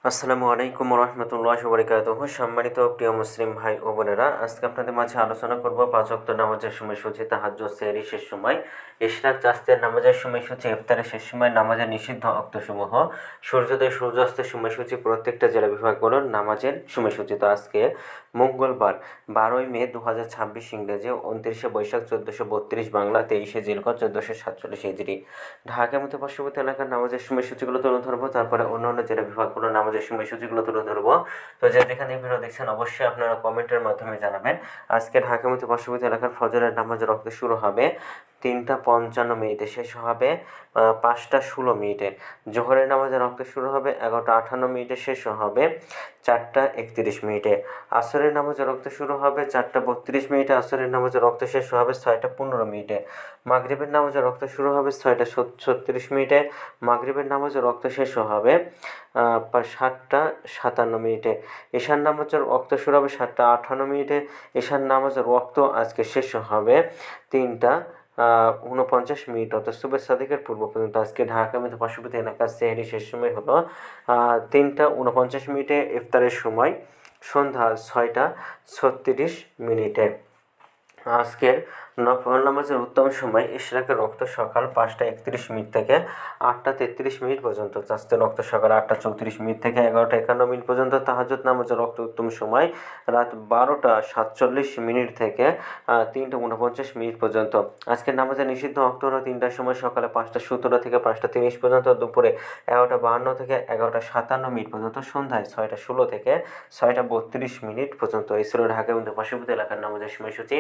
আসসালামু আলাইকুম রহমতুল্লাহি ওয়া বারাকাতুহু। সম্মানিত প্রিয় মুসলিম ভাই ও বোনেরা, আজকে আপনাদের মাঝে আলোচনা করব পাঁচ ওয়াক্ত নামাজের সময়সূচি, তাহাজ্জুদ, সেহরি শেষ সময়, ইশরাক, চাঁদের নামাজের সময়সূচি, ইফতারের শেষ সময়, নামাজের নিষিদ্ধ অক্তসমূহ, সূর্যোদয় সূর্যাস্তের সময়সূচি, প্রত্যেকটা জেলা বিভাগগুলোর নামাজের সময়সূচি। তো আজকে মঙ্গলবার 12ই মে 2026 ইংরেজি, 29শে বৈশাখ 1432 বাংলা, 23শে জিলকদ 1447 হিজরি। ঢাকা মতো পার্শ্ববর্তী এলাকার নামাজের সময়সূচিগুলো তুলে ধরবো, তারপরে অন্যান্য জেলা বিভাগগুলোর নামাজের সময়সূচিগুলো তুলে ধরবো। তো যে যেখানে এই ভিডিও দেখছেন অবশ্যই আপনারা কমেন্টের মাধ্যমে জানাবেন। আজকে ঢাকা মতো পার্শ্ববর্তী এলাকার ফজরের নামাজের রক্ত শুরু হবে 3টা 55 শেষ হবে 5টা 16। জোহরের নামাজের রক্ত শুরু হবে 11টা 58 শেষ হবে 4টা 31। আসরের নামাজের রক্ত শুরু হবে 4টা 32, আসরের নামাজের রক্ত শেষ হবে 6টা 15। মাগরিবের নামাজের রক্ত শুরু হবে 6টা 36, মাগরিবের নামাজের রক্ত শেষ হবে 7টা 57। ঈশান নামাজের রক্ত শুরু হবে 7টা 58। ঈশান নামাজের রক্ত আজকে শেষ হবে 3টা 49 অর্থাৎ সুবহ সাদিকের পূর্ব পর্যন্ত। আজকে ঢাকা মতো পার্শ্ববর্তী এলাকার সেহরি শেষ সময় হলো 3টা 49। ইফতারের সময় সন্ধ্যা 6টা 36। আজকের নফল নামাজের উত্তম সময় ইশরাকের রক্ত সকাল 5টা 31 থেকে 8টা 33 পর্যন্ত, চাঁদের রক্ত সকাল 8টা 34 থেকে 11টা 51 পর্যন্ত, তাহাজ্জুদ নামাজের রক্ত উত্তম সময় রাত 12টা 47 থেকে 3টা 49 পর্যন্ত। আজকের নামাজের নিষিদ্ধ রক্ত হলো 3টার সময়, সকালে 5টা 17 থেকে 5টা 30 পর্যন্ত, দুপুরে 11টা 52 থেকে 11টা 57 পর্যন্ত, সন্ধ্যায় 6টা 16 থেকে 6টা 32 পর্যন্ত। এই ছিল ঢাকা এবং পার্শ্ববর্তী এলাকার নামাজের সময়সূচি।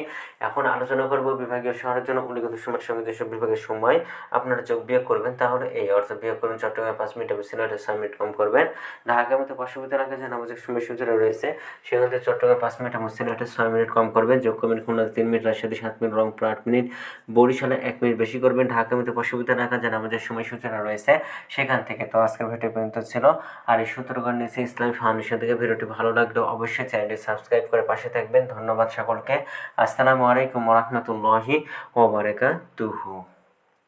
এখন আলোচনা করব বিভাগীয় শহরের জন্য উল্লিখিত সময়ের সঙ্গে যেসব বিভাগের সময় আপনারা যোগ বিয়োগ করবেন, তাহলে এই অর্থ বিয়োগ করবেন চট্টগ্রামে 5 মিনিট এবং সিলেটে 6 মিনিট কম করবেন। ঢাকার মতো পার্শ্ববর্তী এলাকায় যে নামাজের সময়সূচি রয়েছে সেখানে চট্টগ্রামে 5 মিনিট এবং সিলেটে 6 মিনিট কম করবেন। যোগ করবেন খুলনাতে 3 মিনিট, রাজশাহীতে 7 মিনিট, রংপুর 8 মিনিট, বরিশালে 1 মিনিট বেশি করবেন। ঢাকার মতো পার্শ্ববর্তী এলাকায় যে নামাজের সময়সূচি রয়েছে সেখান থেকে। তো আজকের ভিডিও পর্যন্ত ছিল। আর এই সূত্রগণ নিচে ইসলামী ফাউন্ডেশন থেকে। ভিডিওটি ভালো লাগলেও অবশ্যই চ্যানেলটি সাবস্ক্রাইব করে পাশে থাকবেন। ধন্যবাদ সকলকে। আসসালামু আলাইকুম ওয়া রাহমাতুল্লাহি ওয়া বারাকাতুহু।